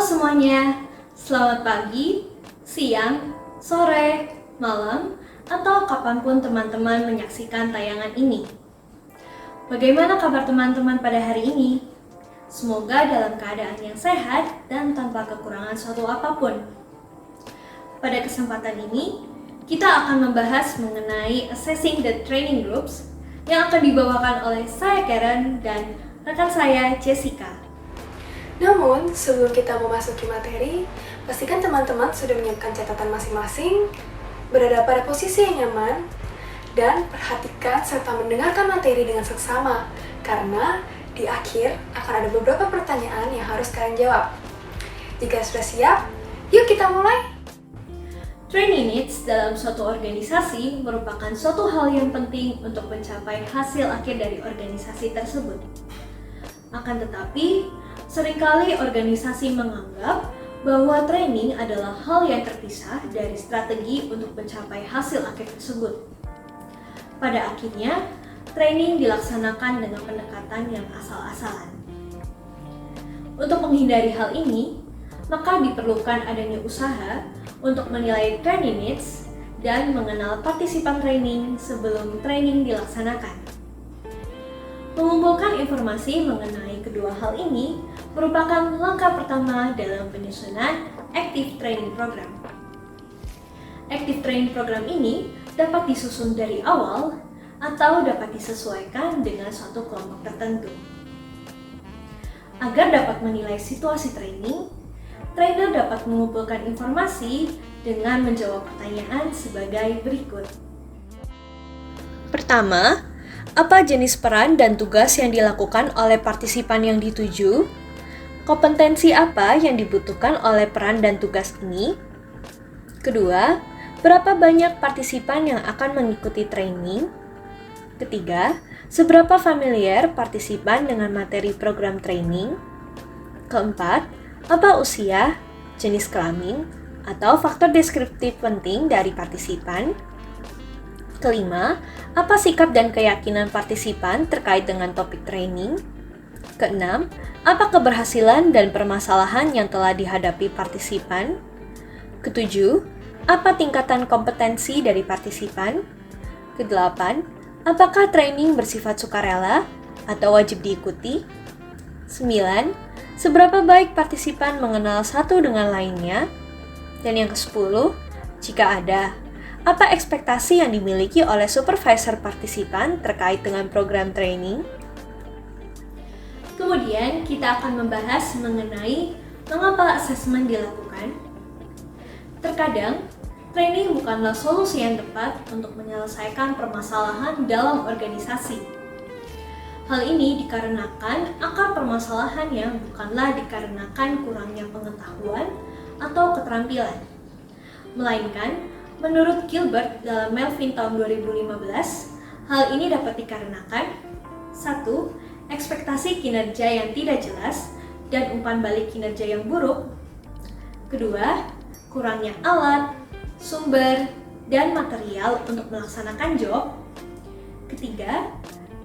semuanya, selamat pagi, siang, sore, malam, atau kapanpun teman-teman menyaksikan tayangan ini. Bagaimana kabar teman-teman pada hari ini? Semoga dalam keadaan yang sehat dan tanpa kekurangan suatu apapun. Pada kesempatan ini, kita akan membahas mengenai Assessing the Training Groups yang akan dibawakan oleh saya Karen dan rekan saya Jessica. Namun, sebelum kita memasuki materi, pastikan teman-teman sudah menyiapkan catatan masing-masing, berada pada posisi yang nyaman, dan perhatikan serta mendengarkan materi dengan seksama, karena di akhir akan ada beberapa pertanyaan yang harus kalian jawab. Jika sudah siap, yuk kita mulai! Training needs dalam suatu organisasi merupakan suatu hal yang penting untuk mencapai hasil akhir dari organisasi tersebut. Akan tetapi, seringkali organisasi menganggap bahwa training adalah hal yang terpisah dari strategi untuk mencapai hasil akhir tersebut. Pada akhirnya, training dilaksanakan dengan pendekatan yang asal-asalan. Untuk menghindari hal ini, maka diperlukan adanya usaha untuk menilai training needs dan mengenal partisipan training sebelum training dilaksanakan. Mengumpulkan informasi mengenai kedua hal ini merupakan langkah pertama dalam penyusunan Active Training Program. Active Training Program ini dapat disusun dari awal atau dapat disesuaikan dengan suatu kelompok tertentu. Agar dapat menilai situasi training, trainer dapat mengumpulkan informasi dengan menjawab pertanyaan sebagai berikut. Pertama, apa jenis peran dan tugas yang dilakukan oleh partisipan yang dituju? Kompetensi apa yang dibutuhkan oleh peran dan tugas ini? Kedua, berapa banyak partisipan yang akan mengikuti training? Ketiga, seberapa familiar partisipan dengan materi program training? Keempat, apa usia, jenis kelamin, atau faktor deskriptif penting dari partisipan? Kelima, apa sikap dan keyakinan partisipan terkait dengan topik training? Keenam, apa keberhasilan dan permasalahan yang telah dihadapi partisipan? Ketujuh, apa tingkatan kompetensi dari partisipan? Kedelapan, apakah training bersifat sukarela atau wajib diikuti? 9. Seberapa baik partisipan mengenal satu dengan lainnya? Dan yang ke-10, jika ada, apa ekspektasi yang dimiliki oleh supervisor partisipan terkait dengan program training? Kemudian, kita akan membahas mengenai mengapa asesmen dilakukan. Terkadang, training bukanlah solusi yang tepat untuk menyelesaikan permasalahan dalam organisasi. Hal ini dikarenakan akar permasalahannya bukanlah dikarenakan kurangnya pengetahuan atau keterampilan, melainkan menurut Gilbert dalam Melvin tahun 2015, hal ini dapat dikarenakan 1. Ekspektasi kinerja yang tidak jelas dan umpan balik kinerja yang buruk. Kedua, kurangnya alat, sumber, dan material untuk melaksanakan job. Ketiga,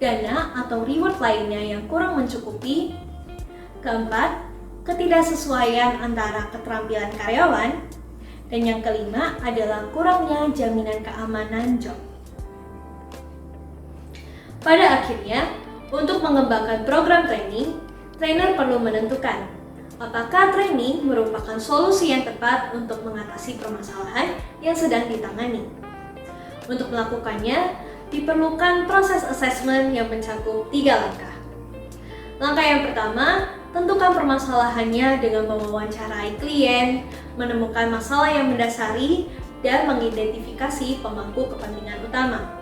dana atau reward lainnya yang kurang mencukupi. Keempat, ketidaksesuaian antara keterampilan karyawan. Dan yang kelima adalah kurangnya jaminan keamanan job. Pada akhirnya, untuk mengembangkan program training, trainer perlu menentukan apakah training merupakan solusi yang tepat untuk mengatasi permasalahan yang sedang ditangani. Untuk melakukannya, diperlukan proses assessment yang mencakup 3 langkah. Langkah yang pertama, tentukan permasalahannya dengan mewawancarai klien, menemukan masalah yang mendasari, dan mengidentifikasi pemangku kepentingan utama.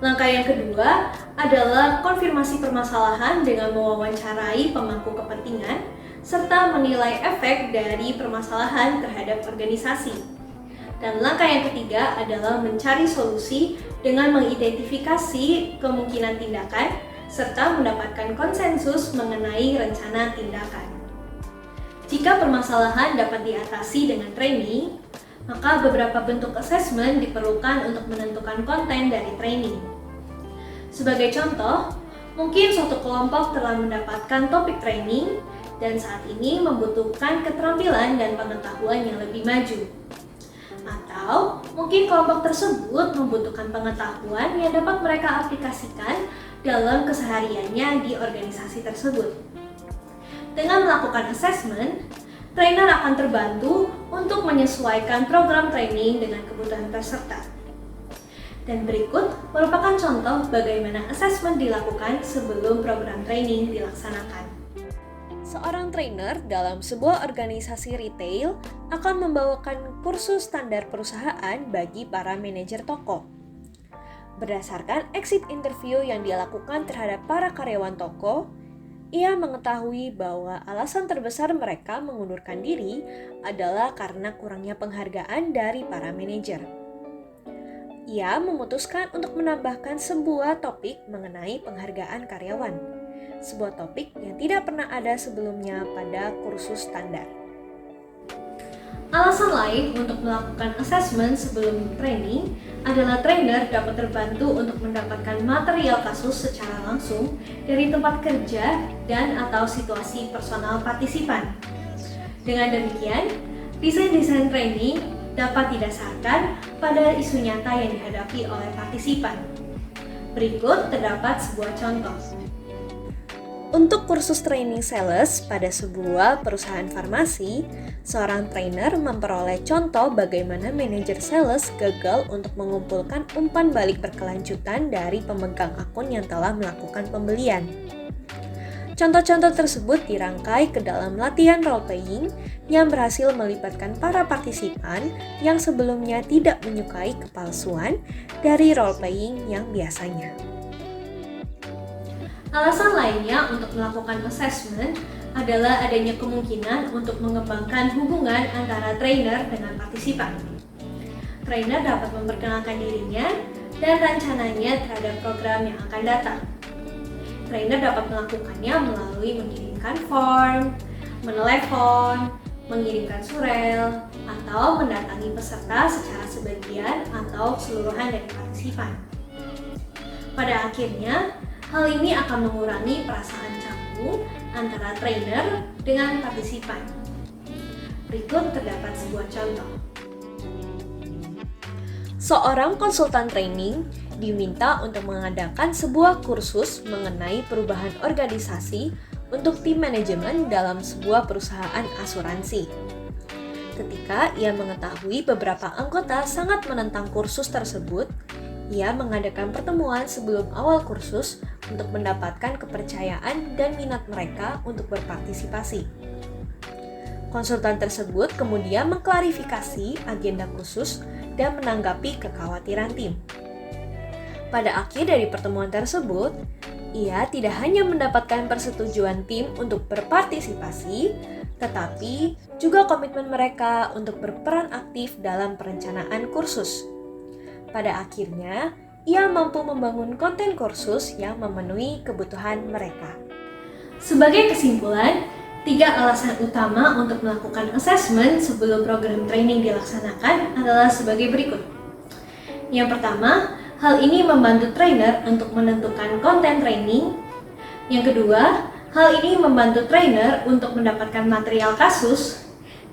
Langkah yang kedua adalah konfirmasi permasalahan dengan mewawancarai pemangku kepentingan, serta menilai efek dari permasalahan terhadap organisasi. Dan langkah yang ketiga adalah mencari solusi dengan mengidentifikasi kemungkinan tindakan, serta mendapatkan konsensus mengenai rencana tindakan. Jika permasalahan dapat diatasi dengan training, maka beberapa bentuk assessment diperlukan untuk menentukan konten dari training. Sebagai contoh, mungkin suatu kelompok telah mendapatkan topik training dan saat ini membutuhkan keterampilan dan pengetahuan yang lebih maju. Atau mungkin kelompok tersebut membutuhkan pengetahuan yang dapat mereka aplikasikan dalam kesehariannya di organisasi tersebut. Dengan melakukan assessment, trainer akan terbantu untuk menyesuaikan program training dengan kebutuhan peserta. Dan berikut merupakan contoh bagaimana assessment dilakukan sebelum program training dilaksanakan. Seorang trainer dalam sebuah organisasi retail akan membawakan kursus standar perusahaan bagi para manajer toko. Berdasarkan exit interview yang dia lakukan terhadap para karyawan toko, ia mengetahui bahwa alasan terbesar mereka mengundurkan diri adalah karena kurangnya penghargaan dari para manajer. Ia memutuskan untuk menambahkan sebuah topik mengenai penghargaan karyawan, sebuah topik yang tidak pernah ada sebelumnya pada kursus standar. Alasan lain untuk melakukan assessment sebelum training adalah trainer dapat terbantu untuk mendapatkan material kasus secara langsung dari tempat kerja dan atau situasi personal partisipan. Dengan demikian, desain-desain training dapat didasarkan pada isu nyata yang dihadapi oleh partisipan. Berikut terdapat sebuah contoh. Untuk kursus training sales pada sebuah perusahaan farmasi, seorang trainer memperoleh contoh bagaimana manajer sales gagal untuk mengumpulkan umpan balik berkelanjutan dari pemegang akun yang telah melakukan pembelian. Contoh-contoh tersebut dirangkai ke dalam latihan role-playing yang berhasil melibatkan para partisipan yang sebelumnya tidak menyukai kepalsuan dari role-playing yang biasanya. Alasan lainnya untuk melakukan assessment adalah adanya kemungkinan untuk mengembangkan hubungan antara trainer dengan partisipan. Trainer dapat memperkenalkan dirinya dan rencananya terhadap program yang akan datang. Trainer dapat melakukannya melalui mengirimkan form, menelepon, mengirimkan surel, atau mendatangi peserta secara sebagian atau keseluruhan dari partisipan. Pada akhirnya, hal ini akan mengurangi perasaan canggung antara trainer dengan partisipan. Berikut terdapat sebuah contoh. Seorang konsultan training diminta untuk mengadakan sebuah kursus mengenai perubahan organisasi untuk tim manajemen dalam sebuah perusahaan asuransi. Ketika ia mengetahui beberapa anggota sangat menentang kursus tersebut, ia mengadakan pertemuan sebelum awal kursus untuk mendapatkan kepercayaan dan minat mereka untuk berpartisipasi. Konsultan tersebut kemudian mengklarifikasi agenda khusus dan menanggapi kekhawatiran tim. Pada akhir dari pertemuan tersebut, ia tidak hanya mendapatkan persetujuan tim untuk berpartisipasi, tetapi juga komitmen mereka untuk berperan aktif dalam perencanaan kursus. Pada akhirnya, ia mampu membangun konten kursus yang memenuhi kebutuhan mereka. Sebagai kesimpulan, 3 alasan utama untuk melakukan assessment sebelum program training dilaksanakan adalah sebagai berikut. Yang pertama, hal ini membantu trainer untuk menentukan konten training. Yang kedua, hal ini membantu trainer untuk mendapatkan material kasus.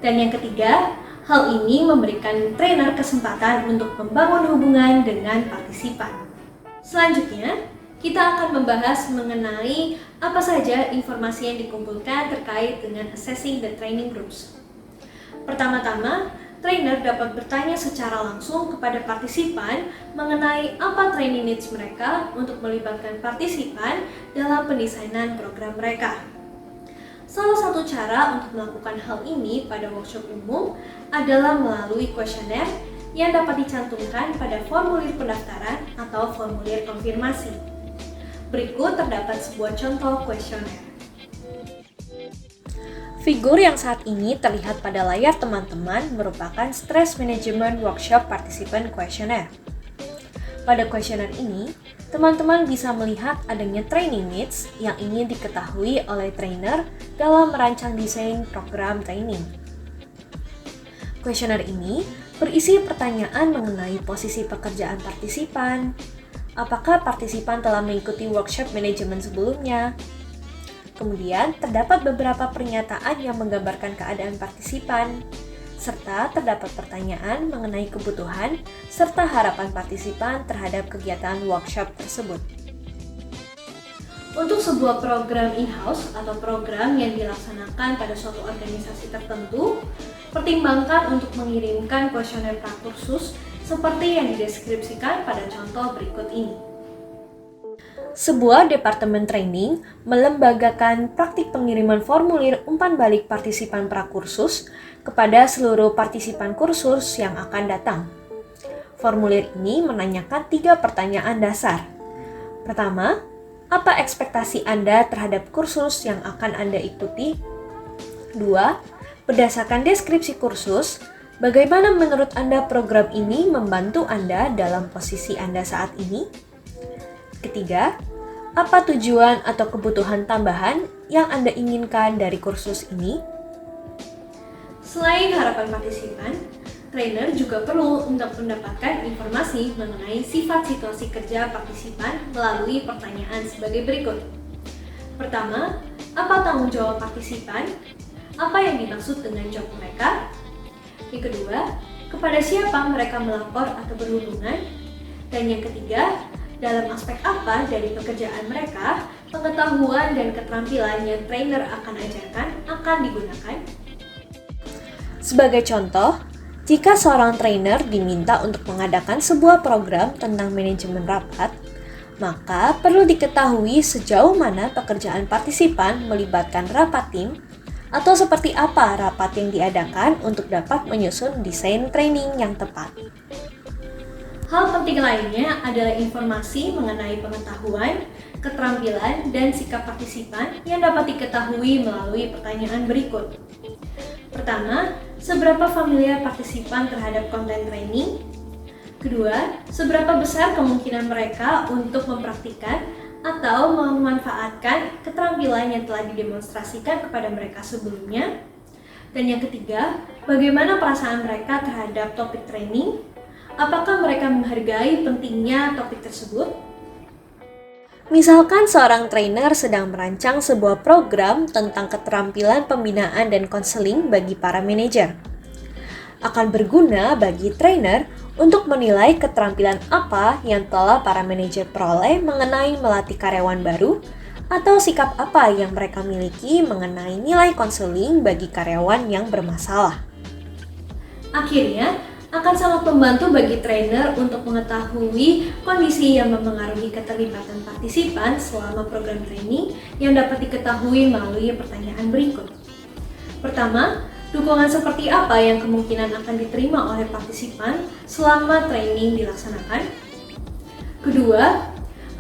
Dan yang ketiga, hal ini memberikan trainer kesempatan untuk membangun hubungan dengan partisipan. Selanjutnya, kita akan membahas mengenai apa saja informasi yang dikumpulkan terkait dengan assessing the training groups. Pertama-tama, trainer dapat bertanya secara langsung kepada partisipan mengenai apa training needs mereka untuk melibatkan partisipan dalam pendesainan program mereka. Salah satu cara untuk melakukan hal ini pada workshop umum adalah melalui kuesioner yang dapat dicantumkan pada formulir pendaftaran atau formulir konfirmasi. Berikut terdapat sebuah contoh kuesioner. Figur yang saat ini terlihat pada layar teman-teman merupakan Stress Management Workshop Participant Questionnaire. Pada kuesioner ini, teman-teman bisa melihat adanya training needs yang ingin diketahui oleh trainer dalam merancang desain program training. Kuesioner ini berisi pertanyaan mengenai posisi pekerjaan partisipan, apakah partisipan telah mengikuti workshop manajemen sebelumnya, Kemudian, terdapat beberapa pernyataan yang menggambarkan keadaan partisipan, serta terdapat pertanyaan mengenai kebutuhan serta harapan partisipan terhadap kegiatan workshop tersebut. Untuk sebuah program in-house atau program yang dilaksanakan pada suatu organisasi tertentu, pertimbangkan untuk mengirimkan kuesioner prakursus seperti yang dideskripsikan pada contoh berikut ini. Sebuah departemen training melembagakan praktik pengiriman formulir umpan balik partisipan prakursus kepada seluruh partisipan kursus yang akan datang. Formulir ini menanyakan 3 pertanyaan dasar. Pertama, apa ekspektasi Anda terhadap kursus yang akan Anda ikuti? 2, berdasarkan deskripsi kursus, bagaimana menurut Anda program ini membantu Anda dalam posisi Anda saat ini? Ketiga, apa tujuan atau kebutuhan tambahan yang Anda inginkan dari kursus ini? Selain harapan partisipan, trainer juga perlu untuk mendapatkan informasi mengenai sifat situasi kerja partisipan melalui pertanyaan sebagai berikut. Pertama, apa tanggung jawab partisipan? Apa yang dimaksud dengan job mereka? Yang kedua, kepada siapa mereka melapor atau berhubungan? Dan yang ketiga, dalam aspek apa dari pekerjaan mereka, pengetahuan dan keterampilan yang trainer akan ajarkan akan digunakan? Sebagai contoh, jika seorang trainer diminta untuk mengadakan sebuah program tentang manajemen rapat, maka perlu diketahui sejauh mana pekerjaan partisipan melibatkan rapat tim atau seperti apa rapat yang diadakan untuk dapat menyusun desain training yang tepat. Hal penting lainnya adalah informasi mengenai pengetahuan, keterampilan, dan sikap partisipan yang dapat diketahui melalui pertanyaan berikut. Pertama, seberapa familiar partisipan terhadap konten training? Kedua, seberapa besar kemungkinan mereka untuk mempraktikkan atau memanfaatkan keterampilan yang telah didemonstrasikan kepada mereka sebelumnya? Dan yang ketiga, bagaimana perasaan mereka terhadap topik training? Apakah mereka menghargai pentingnya topik tersebut? Misalkan seorang trainer sedang merancang sebuah program tentang keterampilan pembinaan dan konseling bagi para manajer. Akan berguna bagi trainer untuk menilai keterampilan apa yang telah para manajer peroleh mengenai melatih karyawan baru atau sikap apa yang mereka miliki mengenai nilai konseling bagi karyawan yang bermasalah. Akhirnya, akan sangat membantu bagi trainer untuk mengetahui kondisi yang mempengaruhi keterlibatan partisipan selama program training yang dapat diketahui melalui pertanyaan berikut. Pertama, dukungan seperti apa yang kemungkinan akan diterima oleh partisipan selama training dilaksanakan? Kedua,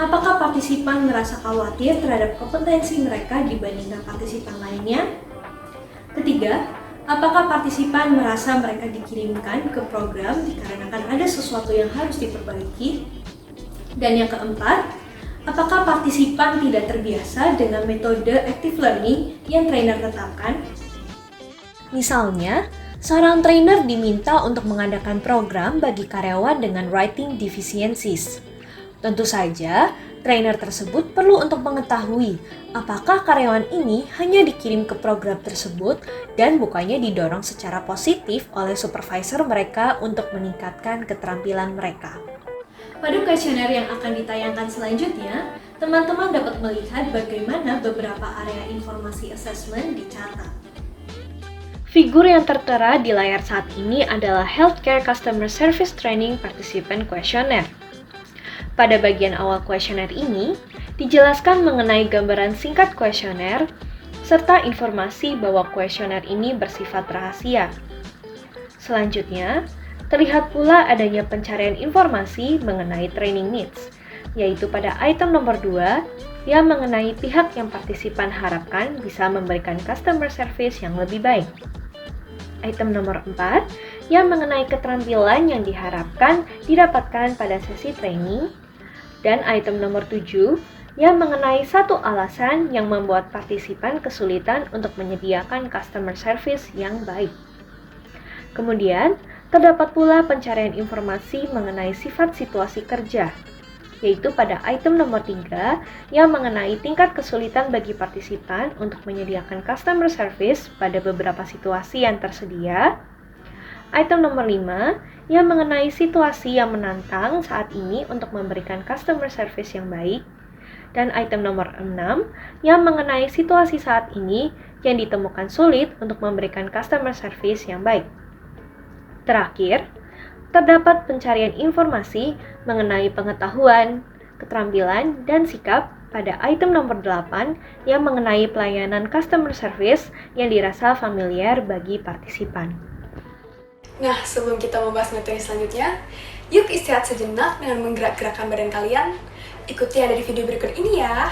apakah partisipan merasa khawatir terhadap kompetensi mereka dibandingkan partisipan lainnya? Ketiga, apakah partisipan merasa mereka dikirimkan ke program dikarenakan ada sesuatu yang harus diperbaiki? Dan yang keempat, apakah partisipan tidak terbiasa dengan metode active learning yang trainer tetapkan? Misalnya, seorang trainer diminta untuk mengadakan program bagi karyawan dengan writing deficiencies. Tentu saja, trainer tersebut perlu untuk mengetahui apakah karyawan ini hanya dikirim ke program tersebut dan bukannya didorong secara positif oleh supervisor mereka untuk meningkatkan keterampilan mereka. Pada kuesioner yang akan ditayangkan selanjutnya, teman-teman dapat melihat bagaimana beberapa area informasi assessment dicatat. Figur yang tertera di layar saat ini adalah Healthcare Customer Service Training Participant Questionnaire. Pada bagian awal kuesioner ini, dijelaskan mengenai gambaran singkat kuesioner, serta informasi bahwa kuesioner ini bersifat rahasia. Selanjutnya, terlihat pula adanya pencarian informasi mengenai training needs, yaitu pada item nomor 2, yang mengenai pihak yang partisipan harapkan bisa memberikan customer service yang lebih baik. Item nomor 4, yang mengenai keterampilan yang diharapkan didapatkan pada sesi training. Dan item nomor 7 yang mengenai satu alasan yang membuat partisipan kesulitan untuk menyediakan customer service yang baik. Kemudian, terdapat pula pencarian informasi mengenai sifat situasi kerja. yaitu pada item nomor 3 yang mengenai tingkat kesulitan bagi partisipan untuk menyediakan customer service pada beberapa situasi yang tersedia. Item nomor 5 yang mengenai situasi yang menantang saat ini untuk memberikan customer service yang baik. Dan item nomor 6 yang mengenai situasi saat ini yang ditemukan sulit untuk memberikan customer service yang baik. Terakhir, terdapat pencarian informasi mengenai pengetahuan, keterampilan, dan sikap pada item nomor 8 yang mengenai pelayanan customer service yang dirasa familiar bagi partisipan. Nah, sebelum kita membahas materi selanjutnya, yuk istirahat sejenak dengan menggerak-gerakkan badan kalian. Ikuti yang ada di video berikut ini ya.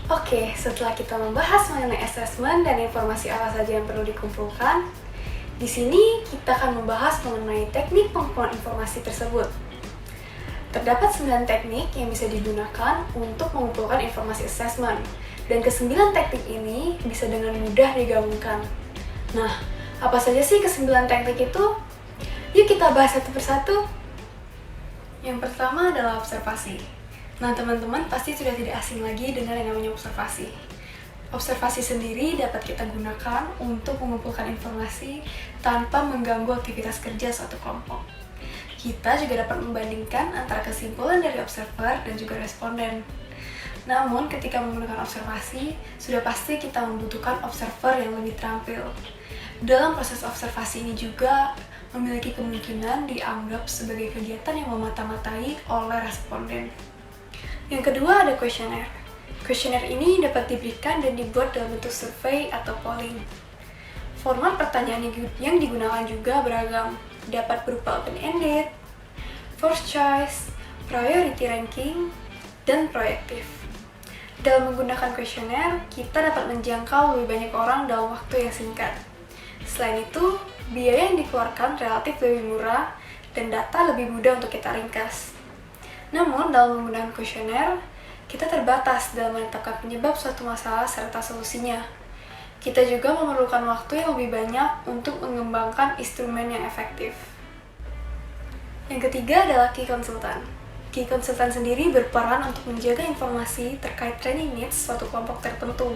Oke, setelah kita membahas mengenai assessment dan informasi apa saja yang perlu dikumpulkan, di sini kita akan membahas mengenai teknik pengumpulan informasi tersebut. Terdapat 9 teknik yang bisa digunakan untuk mengumpulkan informasi assessment, dan ke-9 teknik ini bisa dengan mudah digabungkan. Nah, apa saja sih ke-9 teknik itu? Yuk kita bahas satu persatu. Yang pertama adalah observasi. Nah, teman-teman pasti sudah tidak asing lagi dengan yang namanya observasi. Observasi sendiri dapat kita gunakan untuk mengumpulkan informasi tanpa mengganggu aktivitas kerja suatu kelompok. Kita juga dapat membandingkan antara kesimpulan dari observer dan juga responden. Namun, ketika menggunakan observasi, sudah pasti kita membutuhkan observer yang lebih terampil. Dalam proses observasi ini juga memiliki kemungkinan dianggap sebagai kegiatan yang memata-matai oleh responden. Yang kedua ada kuesioner. Kuesioner ini dapat diberikan dan dibuat dalam bentuk survei atau polling. Format pertanyaan yang digunakan juga beragam, dapat berupa open-ended, first choice, priority ranking, dan proyektif. Dalam menggunakan kuesioner, kita dapat menjangkau lebih banyak orang dalam waktu yang singkat. Selain itu, biaya yang dikeluarkan relatif lebih murah dan data lebih mudah untuk kita ringkas. Namun, dalam menggunakan kuesioner, kita terbatas dalam menetapkan penyebab suatu masalah serta solusinya. Kita juga memerlukan waktu yang lebih banyak untuk mengembangkan instrumen yang efektif. Yang ketiga adalah key consultant. Key consultant sendiri berperan untuk menjaga informasi terkait training needs suatu kelompok tertentu,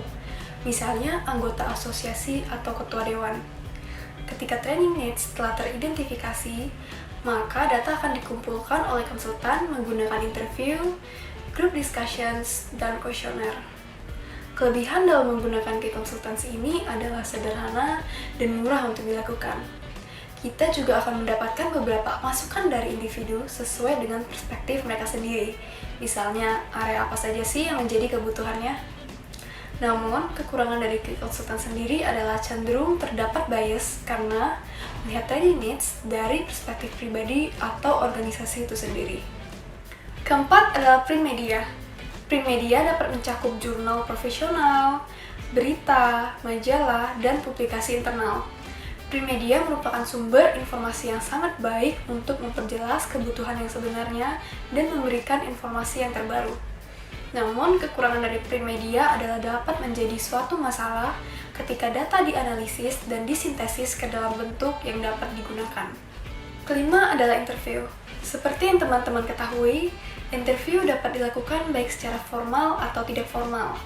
misalnya anggota asosiasi atau ketua dewan. Ketika training needs telah teridentifikasi, maka data akan dikumpulkan oleh konsultan menggunakan interview, group discussions, dan kuesioner. Kelebihan dalam menggunakan key consultancy ini adalah sederhana dan murah untuk dilakukan. Kita juga akan mendapatkan beberapa masukan dari individu sesuai dengan perspektif mereka sendiri. Misalnya, area apa saja sih yang menjadi kebutuhannya? Namun, kekurangan dari key consultant sendiri adalah cenderung terdapat bias karena melihat training needs dari perspektif pribadi atau organisasi itu sendiri. Keempat adalah print media. Print media dapat mencakup jurnal profesional, berita, majalah, dan publikasi internal. Print media merupakan sumber informasi yang sangat baik untuk memperjelas kebutuhan yang sebenarnya dan memberikan informasi yang terbaru. Namun, kekurangan dari print media adalah dapat menjadi suatu masalah ketika data dianalisis dan disintesis ke dalam bentuk yang dapat digunakan. Kelima adalah interview. Seperti yang teman-teman ketahui, interview dapat dilakukan baik secara formal atau tidak formal,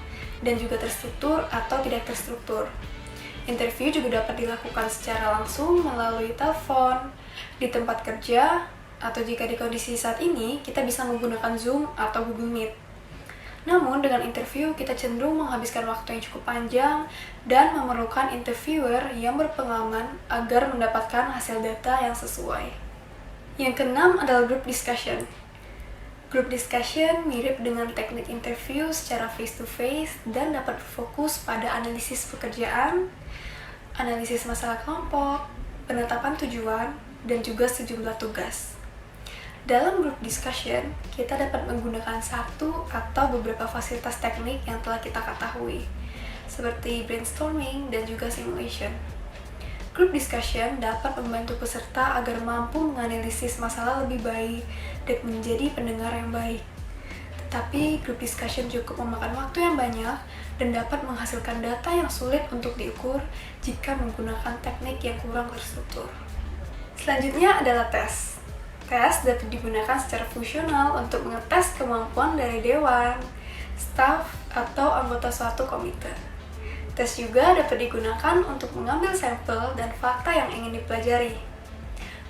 dan juga terstruktur atau tidak terstruktur. Interview juga dapat dilakukan secara langsung melalui telepon, di tempat kerja, atau jika di kondisi saat ini, kita bisa menggunakan Zoom atau Google Meet. Namun, dengan interview, kita cenderung menghabiskan waktu yang cukup panjang dan memerlukan interviewer yang berpengalaman agar mendapatkan hasil data yang sesuai. Yang keenam adalah group discussion. Group discussion mirip dengan teknik interview secara face-to-face dan dapat berfokus pada analisis pekerjaan, analisis masalah kelompok, penetapan tujuan, dan juga sejumlah tugas. Dalam group discussion, kita dapat menggunakan satu atau beberapa fasilitas teknik yang telah kita ketahui, seperti brainstorming dan juga simulation. Group discussion dapat membantu peserta agar mampu menganalisis masalah lebih baik dan menjadi pendengar yang baik. Tetapi, group discussion cukup memakan waktu yang banyak dan dapat menghasilkan data yang sulit untuk diukur jika menggunakan teknik yang kurang terstruktur. Selanjutnya adalah tes. Tes dapat digunakan secara fungsional untuk mengetes kemampuan dari dewan, staf, atau anggota suatu komite. Tes juga dapat digunakan untuk mengambil sampel dan fakta yang ingin dipelajari.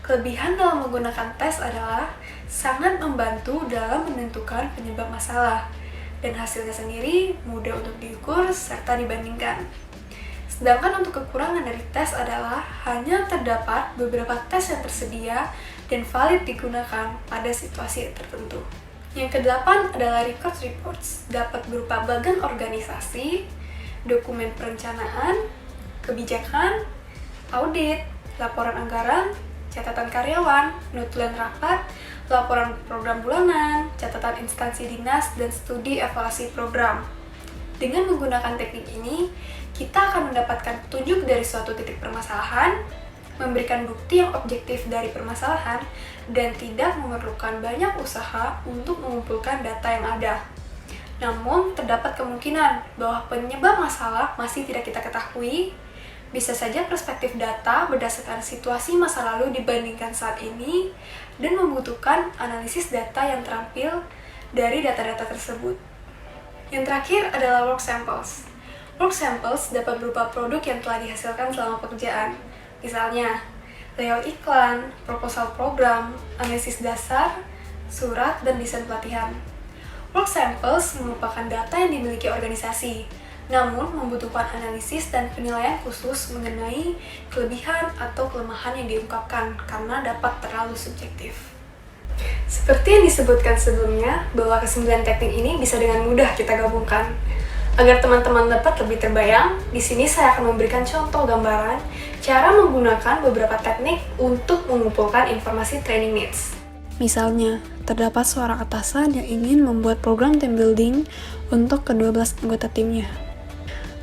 Kelebihan dalam menggunakan tes adalah sangat membantu dalam menentukan penyebab masalah, dan hasilnya sendiri mudah untuk diukur serta dibandingkan. Sedangkan untuk kekurangan dari tes adalah hanya terdapat beberapa tes yang tersedia dan valid digunakan pada situasi tertentu. Yang kedelapan adalah record reports, dapat berupa bagan organisasi, dokumen perencanaan, kebijakan, audit, laporan anggaran, catatan karyawan, notulen rapat, laporan program bulanan, catatan instansi dinas, dan studi evaluasi program. Dengan menggunakan teknik ini, kita akan mendapatkan petunjuk dari suatu titik permasalahan, memberikan bukti yang objektif dari permasalahan, dan tidak memerlukan banyak usaha untuk mengumpulkan data yang ada. Namun, terdapat kemungkinan bahwa penyebab masalah masih tidak kita ketahui. Bisa saja perspektif data berdasarkan situasi masa lalu dibandingkan saat ini dan membutuhkan analisis data yang terampil dari data-data tersebut. Yang terakhir adalah work samples. Work samples dapat berupa produk yang telah dihasilkan selama pekerjaan. Misalnya, layout iklan, proposal program, analisis dasar, surat, dan desain pelatihan. Work samples merupakan data yang dimiliki organisasi, namun membutuhkan analisis dan penilaian khusus mengenai kelebihan atau kelemahan yang diungkapkan karena dapat terlalu subjektif. Seperti yang disebutkan sebelumnya, bahwa kesembilan teknik ini bisa dengan mudah kita gabungkan. Agar teman-teman dapat lebih terbayang, di sini saya akan memberikan contoh gambaran cara menggunakan beberapa teknik untuk mengumpulkan informasi training needs. Misalnya, terdapat seorang atasan yang ingin membuat program team building untuk ke-12 anggota timnya.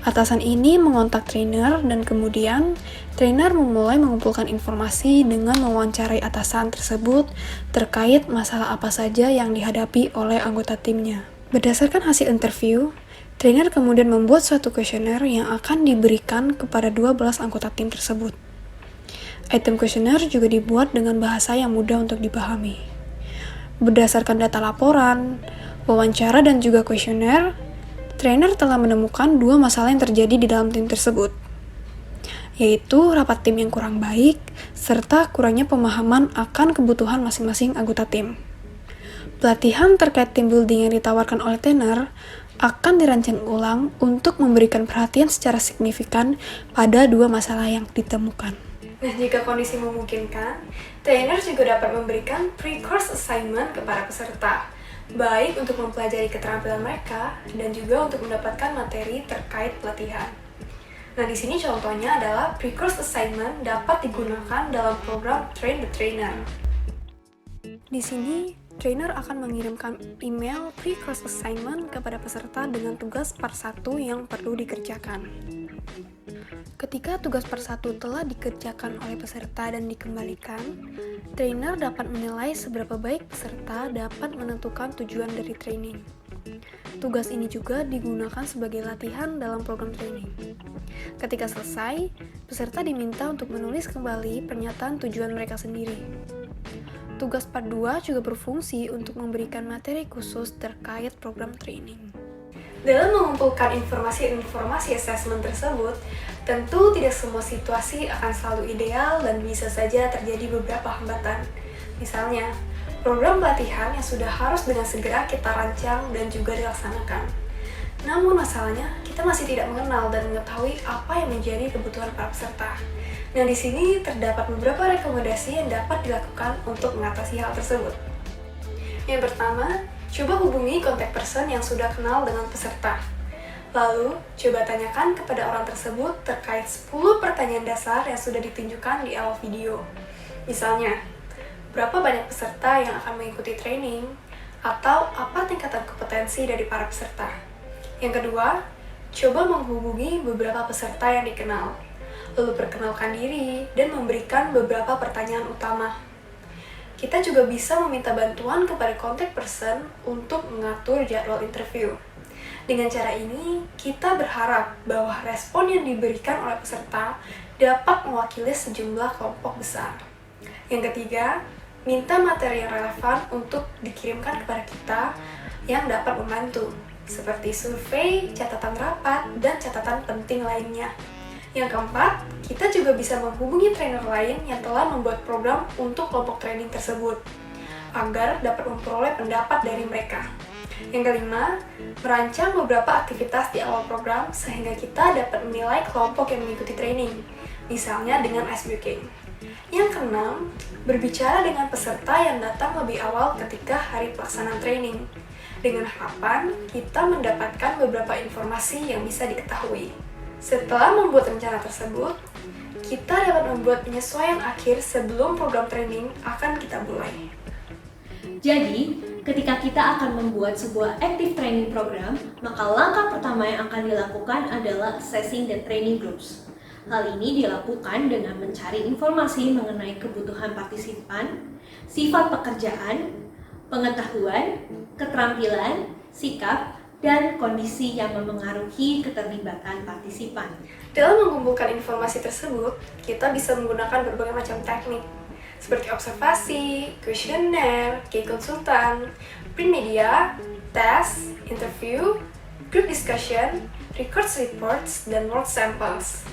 Atasan ini mengontak trainer dan kemudian trainer memulai mengumpulkan informasi dengan mewawancarai atasan tersebut terkait masalah apa saja yang dihadapi oleh anggota timnya. Berdasarkan hasil interview, trainer kemudian membuat suatu kuesioner yang akan diberikan kepada 12 anggota tim tersebut. Item kuesioner juga dibuat dengan bahasa yang mudah untuk dipahami. Berdasarkan data laporan, wawancara, dan juga kuesioner, trainer telah menemukan dua masalah yang terjadi di dalam tim tersebut, yaitu rapat tim yang kurang baik, serta kurangnya pemahaman akan kebutuhan masing-masing anggota tim. Pelatihan terkait team building yang ditawarkan oleh trainer akan dirancang ulang untuk memberikan perhatian secara signifikan pada dua masalah yang ditemukan. Nah, jika kondisi memungkinkan, trainer juga dapat memberikan pre-course assignment kepada peserta, baik untuk mempelajari keterampilan mereka dan juga untuk mendapatkan materi terkait pelatihan. Nah, di sini contohnya adalah pre-course assignment dapat digunakan dalam program Train the Trainer. Di sini, trainer akan mengirimkan email pre-course assignment kepada peserta dengan tugas part 1 yang perlu dikerjakan. Ketika tugas part 1 telah dikerjakan oleh peserta dan dikembalikan, trainer dapat menilai seberapa baik peserta dapat menentukan tujuan dari training. Tugas ini juga digunakan sebagai latihan dalam program training. Ketika selesai, peserta diminta untuk menulis kembali pernyataan tujuan mereka sendiri. Tugas part 2 juga berfungsi untuk memberikan materi khusus terkait program training. Dalam mengumpulkan informasi-informasi asesmen tersebut, tentu tidak semua situasi akan selalu ideal dan bisa saja terjadi beberapa hambatan. Misalnya, program pelatihan yang sudah harus dengan segera kita rancang dan juga dilaksanakan. Namun masalahnya, kita masih tidak mengenal dan mengetahui apa yang menjadi kebutuhan para peserta. Nah, di sini terdapat beberapa rekomendasi yang dapat dilakukan untuk mengatasi hal tersebut. Yang pertama, coba hubungi kontak person yang sudah kenal dengan peserta. Lalu, coba tanyakan kepada orang tersebut terkait 10 pertanyaan dasar yang sudah ditunjukkan di awal video. Misalnya, berapa banyak peserta yang akan mengikuti training, atau apa tingkatan kompetensi dari para peserta. Yang kedua, coba menghubungi beberapa peserta yang dikenal, lalu perkenalkan diri dan memberikan beberapa pertanyaan utama. Kita juga bisa meminta bantuan kepada contact person untuk mengatur jadwal interview. Dengan cara ini, kita berharap bahwa respon yang diberikan oleh peserta dapat mewakili sejumlah kelompok besar. Yang ketiga, minta materi yang relevan untuk dikirimkan kepada kita yang dapat membantu, seperti survei, catatan rapat, dan catatan penting lainnya. Yang keempat, kita juga bisa menghubungi trainer lain yang telah membuat program untuk kelompok training tersebut, agar dapat memperoleh pendapat dari mereka. Yang kelima, merancang beberapa aktivitas di awal program sehingga kita dapat menilai kelompok yang mengikuti training, misalnya dengan icebreaking. Yang keenam, berbicara dengan peserta yang datang lebih awal ketika hari pelaksanaan training, dengan harapan kita mendapatkan beberapa informasi yang bisa diketahui. Setelah membuat rencana tersebut, kita dapat membuat penyesuaian akhir sebelum program training akan kita mulai. Jadi, ketika kita akan membuat sebuah active training program, maka langkah pertama yang akan dilakukan adalah assessing the training groups. Hal ini dilakukan dengan mencari informasi mengenai kebutuhan partisipan, sifat pekerjaan, pengetahuan, keterampilan, sikap, dan kondisi yang memengaruhi keterlibatan partisipan. Dalam mengumpulkan informasi tersebut, kita bisa menggunakan berbagai macam teknik, seperti observasi, kuesioner, key konsultan, print media, tes, interview, group discussion, records reports, dan work samples.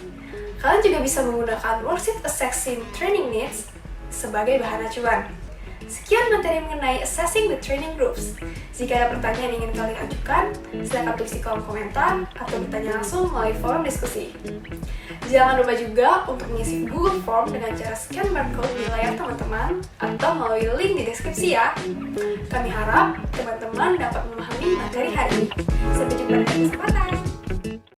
Kalian juga bisa menggunakan worksheet assessing training needs sebagai bahan acuan. Sekian materi mengenai assessing the training groups. Jika ada pertanyaan yang ingin kalian ajukan, silakan tulis di kolom komentar atau bertanya langsung melalui forum diskusi. Jangan lupa juga untuk mengisi Google Form dengan cara scan barcode di layar teman-teman atau melalui link di deskripsi ya. Kami harap teman-teman dapat memahami materi hari ini. Sampai jumpa di kesempatan.